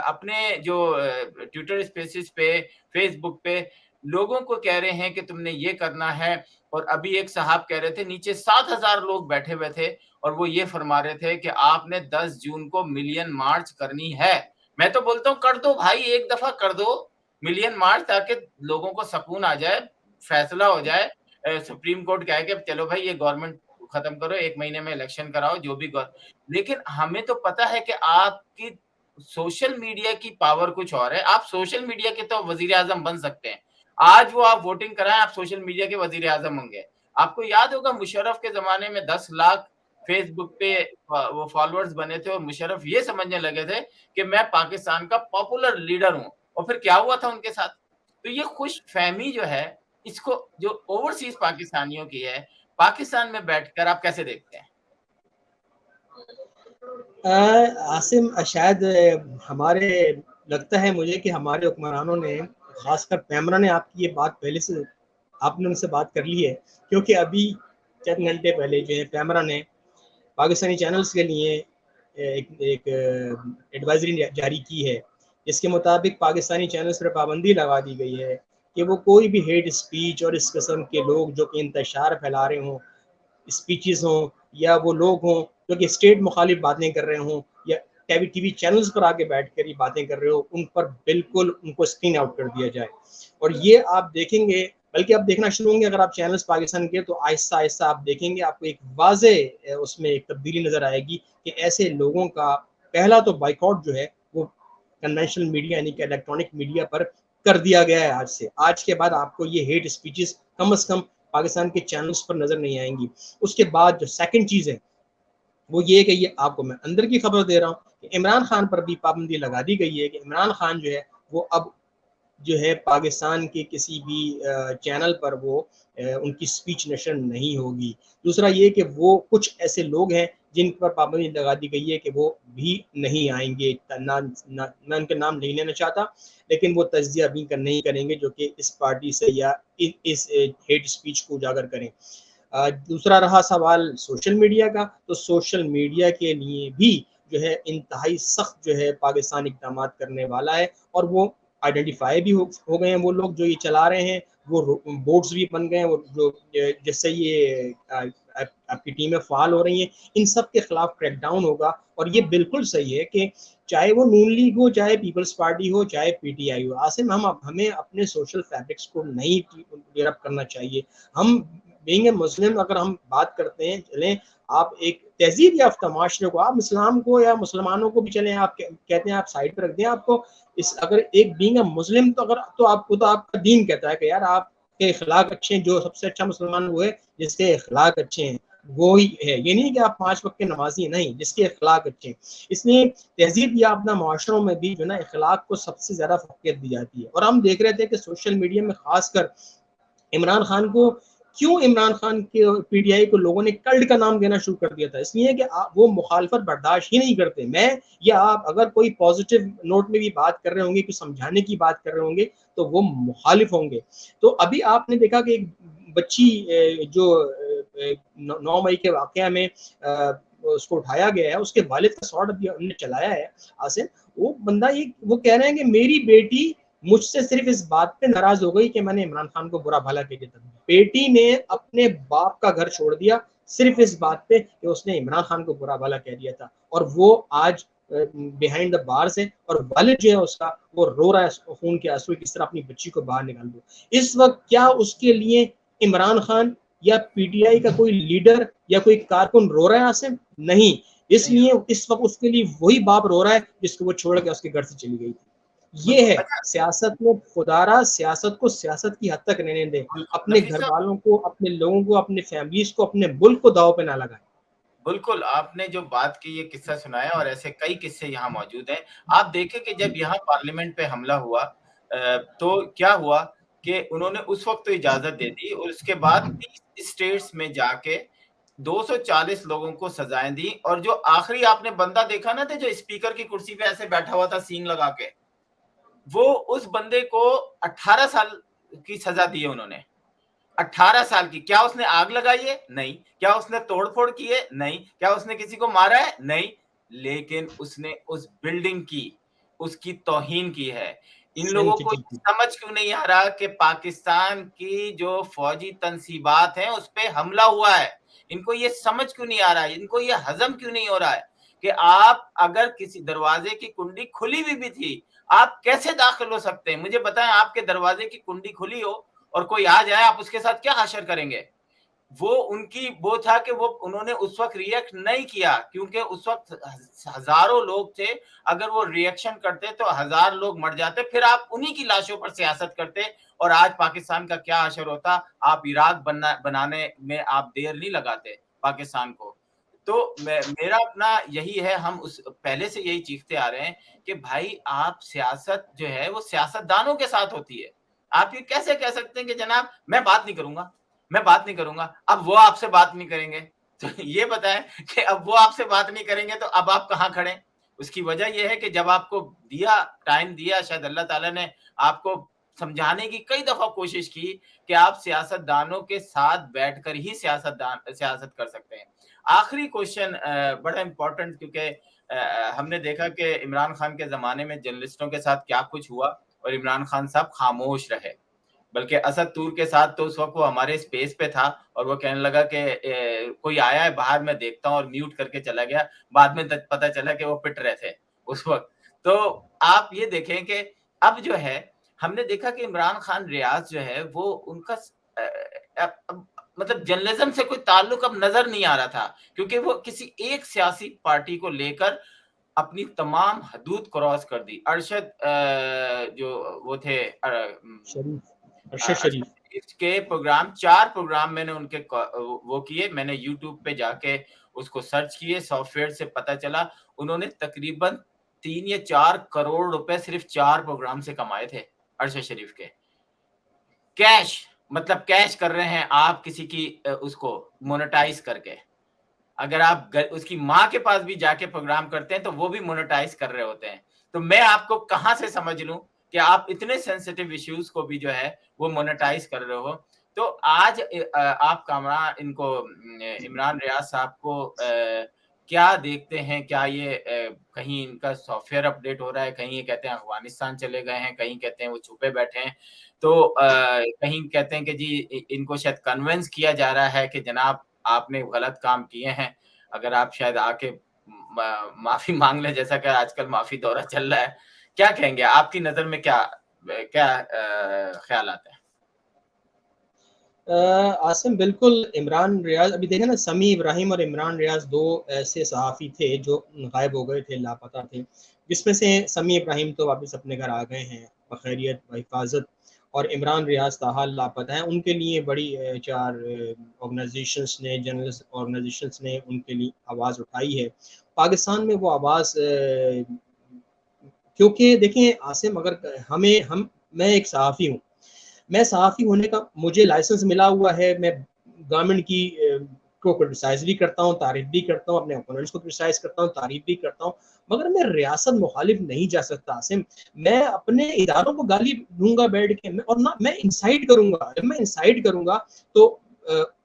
अपने जो ट्विटर स्पेसिस पे, फेसबुक पे लोगों को कह रहे हैं कि तुमने ये करना है। और अभी एक साहब कह रहे थे नीचे 7,000 लोग बैठे हुए थे और वो ये फरमा रहे थे कि आपने 10 जून को मिलियन मार्च करनी है। मैं तो बोलता हूँ कर दो भाई, एक दफा कर दो मिलियन मार्च, ताकि लोगों को सुकून आ जाए, फैसला हो जाए। सुप्रीम कोर्ट कहे कि चलो भाई ये गवर्नमेंट खत्म करो, 1 महीने में इलेक्शन कराओ, जो भी लेकिन हमें तो पता है कि आपकी सोशल मीडिया की पावर कुछ और है। आप सोशल मीडिया के तो वजीर आजम बन सकते हैं। आज वो आप वोटिंग कराएं, आप सोशल मीडिया के वजीर आजम होंगे। आपको याद होगा मुशर्रफ के जमाने में 10 लाख फेसबुक पे वो फॉलोअर्स बने थे, और मुशर्रफ ये समझने लगे थे कि मैं पाकिस्तान का पॉपुलर लीडर हूं। और फिर क्या हुआ था उनके साथ? तो ये खुश फहमी जो है, इसको जो ओवरसीज पाकिस्तानियों की है, पाकिस्तान में बैठकर आप कैसे देखते हैं? आसिम, शायद हमारे लगता है मुझे कि हमारे हुक्मरानों ने, खासकर पैमरा ने आपकी ये बात पहले से, आपने उनसे बात कर ली है, क्योंकि अभी चंद घंटे पहले जो है पैमरा ने पाकिस्तानी चैनल्स के लिए एक एडवाइजरी जारी की है, जिसके मुताबिक पाकिस्तानी चैनल्स पर पाबंदी लगा दी गई है कि वो कोई भी हेट स्पीच और इस किस्म के लोग जो कि इंतशार फैला रहे हों, स्पीचेस हों, या वो लोग हों जो कि स्टेट मुखालिफ बातें कर रहे हों, या टीवी चैनल्स पर आके बैठ कर ये बातें कर रहे हो, उन पर बिल्कुल उनको स्क्रीन आउट कर दिया जाए। और ये आप देखेंगे, बल्कि आप देखना शुरू होंगे अगर आप चैनल्स पाकिस्तान के, तो आहिस्ता आहिस्ता आप देखेंगे, आपको एक वाजे उसमें एक तब्दीली नजर आएगी कि ऐसे लोगों का पहला तो बाइकआउट जो है वो कन्वेंशनल मीडिया यानी कि इलेक्ट्रॉनिक मीडिया पर कर दिया गया है। आज से, आज के बाद आपको ये हेट स्पीचेस कम से कम पाकिस्तान के चैनल्स पर नजर नहीं आएंगी। उसके बाद जो सेकंड चीज है वो ये कि ये आपको मैं अंदर की खबर दे रहा हूँ कि इमरान खान पर भी पाबंदी लगा दी गई है कि इमरान खान जो है वो अब जो है पाकिस्तान के किसी भी चैनल पर वो उनकी स्पीच नशर नहीं होगी। दूसरा ये कि वो कुछ ऐसे लोग हैं जिन पर पाबंदी लगा दी गई है कि वो भी नहीं आएंगे, मैं उनके नाम नहीं लेना चाहता, लेकिन वो तज्जिया भी नहीं करेंगे जो कि इस पार्टी से या इस हेट स्पीच को उजागर करें। दूसरा रहा सवाल सोशल मीडिया का, तो सोशल मीडिया के लिए भी जो है इंतहाई सख्त जो है पाकिस्तान इकदाम करने वाला है, और वो आइडेंटिफाई भी हो गए हैं वो लोग जो ये चला रहे हैं, वो बोर्ड्स भी बन गए हैं, वो जो जिससे ये आपकी टीमें फाल हो रही हैं, इन सब के खिलाफ क्रैकडाउन होगा। और ये बिल्कुल सही है कि चाहे वो नून लीग हो, चाहे पीपल्स पार्टी हो, चाहे पीटीआई हो, आसिम हमें अपने सोशल फैब्रिक्स को नहीं डिरप करना चाहिए। हम बीइंग ए मुस्लिम अगर हम बात करते हैं, चलें आप एक तहजीब याफ्ता माशरे को, आप इस्लाम को या मुसलमानों को भी चलें आप कहते हैं आप साइड पर रख दें, आपको इस अगर एक बीइंग ए मुस्लिम तो अगर तो आपको तो आपका दीन कहता है कि यार आपके इखलाक अच्छे हैं, जो सबसे अच्छा मुसलमान वो है जिसके इखलाक अच्छे हैं, वो ही है। ये नहीं कि आप 5 वक्त के नमाजी, नहीं, जिसके इखलाक अच्छे हैं। इसलिए तहजीब याफ्ता माशरों में भी जो ना इखलाक को सबसे ज्यादा फौकियत दी जाती है। और हम देख रहे थे कि सोशल मीडिया में खासकर इमरान खान को, क्यों इमरान खान के पीटीआई को लोगों ने कल्ट का नाम देना शुरू कर दिया था, इसलिए कि वो मुखालफत बर्दाश्त ही नहीं करते। मैं या आप अगर कोई पॉजिटिव नोट में भी बात कर रहे होंगे, कुछ समझाने की बात कर रहे होंगे, तो वो मुखालिफ होंगे। तो अभी आपने देखा कि एक बच्ची जो 9 मई के वाकया में उसको उठाया गया है, उसके वालिद का शॉट अभी हमने चलाया है आसिम। वो बंदा ये वो कह रहे हैं कि मेरी बेटी मुझसे सिर्फ इस बात पे नाराज हो गई कि मैंने इमरान खान को बुरा भला कह दिया। बेटी ने अपने बाप का घर छोड़ दिया सिर्फ इस बात पे कि उसने इमरान खान को बुरा भला कह दिया था, और वो आज बिहाइंड द बार्स है, और वालिद जो है उसका वो रो रहा है खून के आंसू, किस तरह अपनी बच्ची को बाहर निकाल दो। इस वक्त क्या उसके लिए इमरान खान या पीटीआई का कोई लीडर या कोई कारकुन रो रहा है आसिम? नहीं। इसलिए इस वक्त उसके लिए वही बाप रो रहा है जिसको वो छोड़ के उसके घर से चली गई थी। ये है अच्छा, सियासत में, खुदारा सियासत को सियासत की हद तक रहने दें, अपने नफीस घर साहब, वालों को, अपने लोगों को, अपने फैमिलीज को, अपने मुल्क को दाव पे ना लगाएं। बिल्कुल आपने जो बात की ये किस्सा सुनाया, और ऐसे कई किस्से यहाँ मौजूद हैं। आप देखें कि जब यहाँ पार्लियामेंट पे हमला हुआ, तो क्या हुआ कि उन्होंने उस वक्त तो इजाजत दे दी, और उसके बाद 30 स्टेट्स में जाके 240 लोगों को सजाएं दी। और जो आखिरी आपने बंदा देखा ना, जो स्पीकर की कुर्सी पे ऐसे बैठा हुआ था सींग लगा के, वो उस बंदे को 18 साल की सजा दी है उन्होंने। 18 साल की। क्या उसने आग लगाई है? नहीं। क्या उसने तोड़फोड़ की है? नहीं। क्या उसने किसी को मारा है? नहीं। लेकिन उसने उस बिल्डिंग की, उसकी तौहीन की है। इन सही लोगों जी, को जी, जी। समझ क्यों नहीं आ रहा कि पाकिस्तान की जो फौजी तनसीबात हैं उस पे हमला हुआ है। इनको ये समझ क्यों नहीं आ रहा है, इनको ये हजम क्यों नहीं हो रहा है कि आप अगर किसी दरवाजे की कुंडी खुली हुई भी थी, आप कैसे दाखिल हो सकते हैं? मुझे बताएं, आपके दरवाजे की कुंडी खुली हो और कोई आ जाए, आप उसके साथ क्या हशर करेंगे? वो उनकी वो था कि वो उन्होंने उस वक्त रिएक्ट नहीं किया, क्योंकि उस वक्त हजारों लोग थे। अगर वो रिएक्शन करते तो 1000 लोग मर जाते, फिर आप उन्हीं की लाशों पर सियासत करते और आज पाकिस्तान का क्या असर होता। आप इराक बनाने में आप देर नहीं लगाते पाकिस्तान को। तो मेरा अपना यही है, हम उस पहले से यही चीखते आ रहे हैं कि भाई आप सियासत जो है वो सियासतदानों के साथ होती है। आप ये कैसे कह सकते हैं कि जनाब मैं बात नहीं करूंगा, मैं बात नहीं करूंगा, अब वो आपसे बात नहीं करेंगे। तो ये बताएं कि अब वो आपसे बात नहीं करेंगे तो अब आप कहाँ खड़े? उसकी वजह यह है कि जब आपको दिया, टाइम दिया, शायद अल्लाह ताला ने आपको समझाने की कई दफा कोशिश की कि आप सियासतदानों के साथ बैठकर ही सियासत कर सकते हैं। आखिरी क्वेश्चन बड़ा इंपॉर्टेंट, क्योंकि हमने देखा कि इमरान खान के जमाने में जर्नलिस्टों के साथ क्या कुछ हुआ और इमरान खान साहब खामोश रहे। बल्कि असद तूर के साथ तो उस वक्त वो हमारे स्पेस पे था और वो कहने लगा कि कोई आया है बाहर, मैं देखता हूँ, और म्यूट करके चला गया। बाद में पता चला कि वो पिट रहे थे उस वक्त। तो आप ये देखें कि अब जो है हमने देखा कि इमरान खान रियाज जो है वो उनका मतलब जर्नलिज्म से कोई ताल्लुक अब नजर नहीं आ रहा था, क्योंकि वो किसी एक सियासी पार्टी को लेकर अपनी तमाम हदूद क्रॉस कर दी। अरशद जो वो थे शरीफ, अरशद शरीफ। इसके प्रोग्राम, 4 प्रोग्राम मैंने उनके वो किए, मैंने यूट्यूब पे जाके उसको सर्च किए, सॉफ्टवेयर से पता चला उन्होंने तकरीबन 3 या 4 करोड़ रुपए सिर्फ 4 प्रोग्राम से कमाए थे अरशद शरीफ के। कैश, मतलब कैश कर रहे हैं आप किसी की उसको मोनेटाइज करके। अगर आप उसकी माँ के पास भी जाके प्रोग्राम करते हैं तो वो भी मोनेटाइज कर रहे होते हैं। तो मैं आपको कहाँ से समझ लूं कि आप इतने सेंसिटिव इश्यूज को भी जो है वो मोनेटाइज कर रहे हो। तो आज आप कामरा इनको इमरान रियाज साहब को क्या देखते हैं? क्या ये कहीं इनका सॉफ्टवेयर अपडेट हो रहा है? कहीं ये कहते हैं अफगानिस्तान चले गए हैं, कहीं कहते हैं वो छुपे बैठे हैं, तो कहीं कहते हैं कि जी इनको शायद कन्विंस किया जा रहा है कि जनाब आपने गलत काम किए हैं, अगर आप शायद आके माफी मांग लें, जैसा कि आजकल माफी दौरा चल रहा है। क्या कहेंगे? आपकी नजर में क्या क्या ख्याल आता है? आसिम, बिल्कुल। इमरान रियाज, अभी देखे ना, समी इब्राहिम और इमरान रियाज दो ऐसे सहाफ़ी थे जो गायब हो गए थे, लापता थे, जिसमें से समी इब्राहिम तो वापस अपने घर आ गए हैं बखैरियत व हिफाजत, और इमरान रियाज ताहाल लापता हैं। उनके लिए बड़ी 4 ऑर्गेनाइजेशंस ने, जर्नलिस्ट ऑर्गेनाइजेशंस ने उनके लिए आवाज़ उठाई है। पाकिस्तान में वो आवाज़, क्योंकि देखें आसिम, अगर मैं एक सहाफ़ी हूँ, मैं सहाफ़ी होने का मुझे लाइसेंस मिला हुआ है। मैं गवर्नमेंट की को क्रिटिसाइज भी करता हूँ, तारीफ भी करता हूँ, अपने ओपोनेंट्स को क्रिटिसाइज करता हूँ, तारीफ भी करता हूँ, मगर मैं रियासत मुखालिफ नहीं जा सकता आसिम। मैं अपने इदारों को गाली दूंगा बैठ के, और ना मैं इंसाइट करूंगा। जब मैं इंसाइट करूंगा तो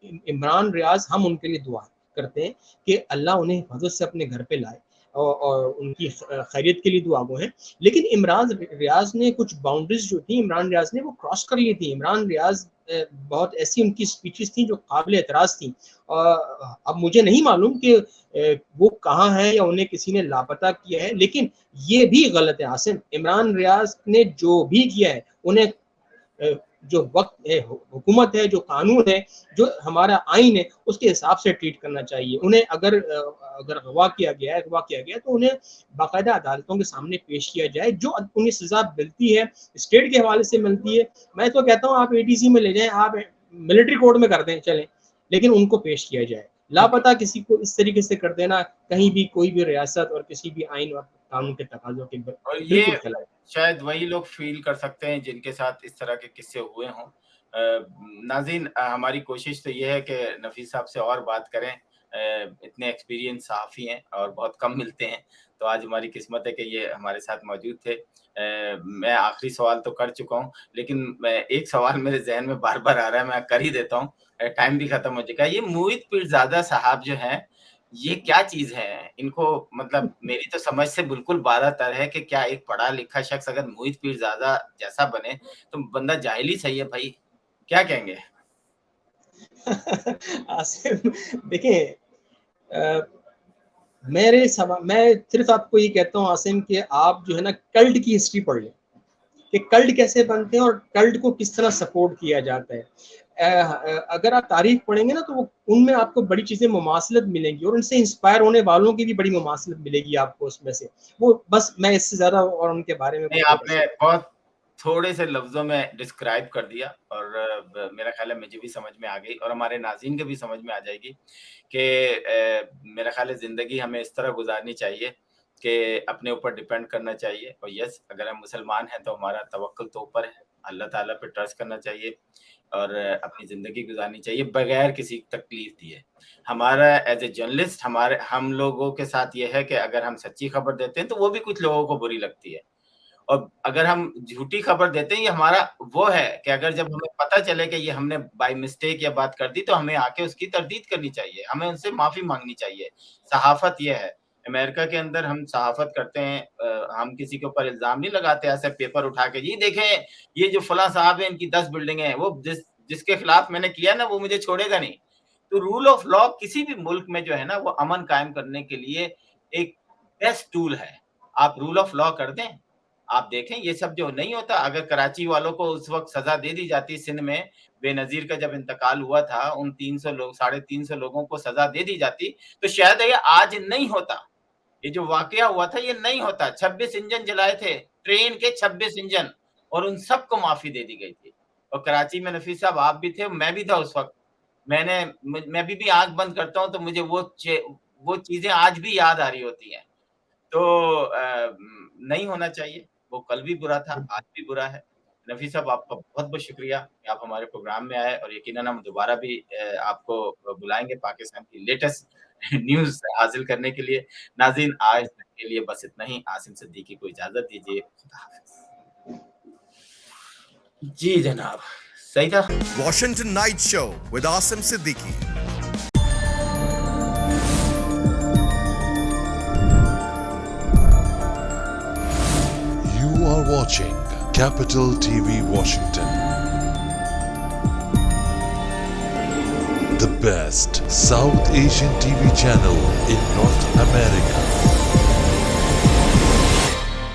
इमरान रियाज, हम उनके लिए दुआ करते हैं कि अल्लाह उन्हें हिफाजत से अपने घर पे लाए, और उनकी खैरियत के लिए दुआ गो हैं। लेकिन इमरान रियाज ने कुछ बाउंड्रीज जो थी, इमरान रियाज ने वो क्रॉस कर ली थी। इमरान रियाज बहुत ऐसी उनकी स्पीचेस थी जो काबिल एतराज़ थी। अब मुझे नहीं मालूम कि वो कहाँ है या उन्हें किसी ने लापता किया है, लेकिन ये भी गलत है आसिम। इमरान रियाज ने जो भी किया है, उन्हें जो वक्त है, हुकूमत है, जो कानून है, जो हमारा आइन है, उसके हिसाब से ट्रीट करना चाहिए उन्हें। अगर अगवा किया गया है तो उन्हें बाकायदा अदालतों के सामने पेश किया जाए, जो उन्हें सजा मिलती है स्टेट के हवाले से मिलती है। मैं तो कहता हूँ आप एटीसी में ले जाएं, आप मिलिट्री कोर्ट में कर दें, चलें, लेकिन उनको पेश किया जाए। बिल्कुल। लापता किसी को इस तरीके से कर देना कहीं भी कोई भी रियासत और किसी भी आइन और कानून के तकाजों के और ये बिल्कुल खिलाफ। शायद वही लोग फील कर सकते हैं जिनके साथ इस तरह के किस्से हुए हों। नाज़रीन, हमारी कोशिश तो ये है कि नफ़ीस साहब से और बात करें। इतने एक्सपीरियंस सहाफ़ी हैं और बहुत कम मिलते हैं, तो आज हमारी किस्मत है कि ये हमारे साथ मौजूद थे। मैं आखिरी सवाल तो कर चुका हूँ, लेकिन मैं एक सवाल मेरे ज़हन में बार-बार आ रहा है, मैं कर ही देता हूँ। टाइम भी खत्म हो चुका है। ये मुइज़ पीरज़ादा साहब जो हैं, ये क्या चीज़ है? इनको मतलब मेरी तो समझ से बिल्कुल बाला-तर है कि क्या एक पढ़ा-लिखा शख्स अगर मोहित पीरज़ादा जैसा बने, तो बंदा जाहिल ही सही है भाई। क्या कहेंगे? आसिम देखिए अ, मैं सिर्फ़ आपको ये कहता हूँ आसिम कि आप जो है ना कल्ट की हिस्ट्री पढ़ लें, कि कल्ट कैसे बनते हैं और कल्ट को किस तरह सपोर्ट किया जाता है। अगर आप तारीख पढ़ेंगे ना तो वो उनमें आपको बड़ी चीज़ें मुमासलत मिलेंगी और उनसे इंस्पायर होने वालों की भी बड़ी मुमासलत मिलेगी आपको उसमें से। वो बस मैं इससे ज़्यादा और उनके बारे में नहीं, कुछ नहीं कर आपने सकता। बहुत थोड़े से लफ्ज़ों में डिस्क्राइब कर दिया और मेरा ख़्याल है मुझे भी समझ में आ गई और हमारे नाज़रीन को भी समझ में आ जाएगी कि मेरा ख़्याल है ज़िंदगी हमें इस तरह गुज़ारनी चाहिए कि अपने ऊपर डिपेंड करना चाहिए और यस अगर हम मुसलमान हैं तो हमारा तवक्कुल तो ऊपर है, अल्लाह ताला पे ट्रस्ट करना चाहिए और अपनी ज़िंदगी गुज़ारनी चाहिए बगैर किसी तकलीफ़ दिए। हमारा एज़ ए जर्नलिस्ट हम लोगों के साथ ये है कि अगर हम सच्ची खबर देते हैं तो वो भी कुछ लोगों को बुरी लगती है। और अगर हम झूठी खबर देते हैं, ये हमारा वो है कि अगर जब हमें पता चले कि ये हमने बाय मिस्टेक ये बात कर दी, तो हमें आके उसकी तरदीद करनी चाहिए, हमें उनसे माफ़ी माँगनी चाहिए। सहाफ़त ये है, अमेरिका के अंदर हम सहाफ़त करते हैं हम किसी के ऊपर इल्ज़ाम नहीं लगाते ऐसे पेपर उठा के, "ये देखें, ये जो फलाँ साहब हैं, इनकी 10 बिल्डिंगें हैं, वो जिसके खिलाफ मैंने किया ना, वो मुझे छोड़ेगा नहीं।" तो रूल ऑफ लॉ किसी भी मुल्क में जो है ना, वो अमन कायम करने के लिए एक बेस्ट टूल है। आप रूल ऑफ लॉ कर दें, आप देखें ये सब जो नहीं होता अगर कराची वालों को उस वक़्त सज़ा दे दी जाती सिंध में, बेनज़ीर का जब इंतकाल हुआ था, उन 300 लोग 350 लोगों को सज़ा दे दी जाती, तो शायद ये आज नहीं होता। ये जो वाक़या हुआ था ये नहीं होता। 26 इंजन जलाए थे, ट्रेन के 26 इंजन और उन सबको माफ़ी दे दी गई थी। और कराची में नफ़ीस साहब आप भी थे, मैं भी था उस वक़्त। मैं अभी भी आँख बंद करता हूँ तो मुझे वो चीज़ें आज भी याद आ रही होती हैं। तो नहीं होना चाहिए, वो कल भी बुरा था, आज भी बुरा है। नफ़ी साहब आपका बहुत-बहुत शुक्रिया कि आप हमारे प्रोग्राम में आए और यकीनन हम दोबारा भी आपको बुलाएँगे पाकिस्तान की लेटेस्ट न्यूज़ हासिल करने के लिए। नाज़रीन आज तक के लिए बस इतना ही, आसिम सिद्दीकी को इजाज़त दीजिए। खुदा हाफ़िज़। जी जनाब, सही था? Washington Night Show with Asim Siddiqui. You are watching Capital TV Washington. The best South Asian TV channel in North America.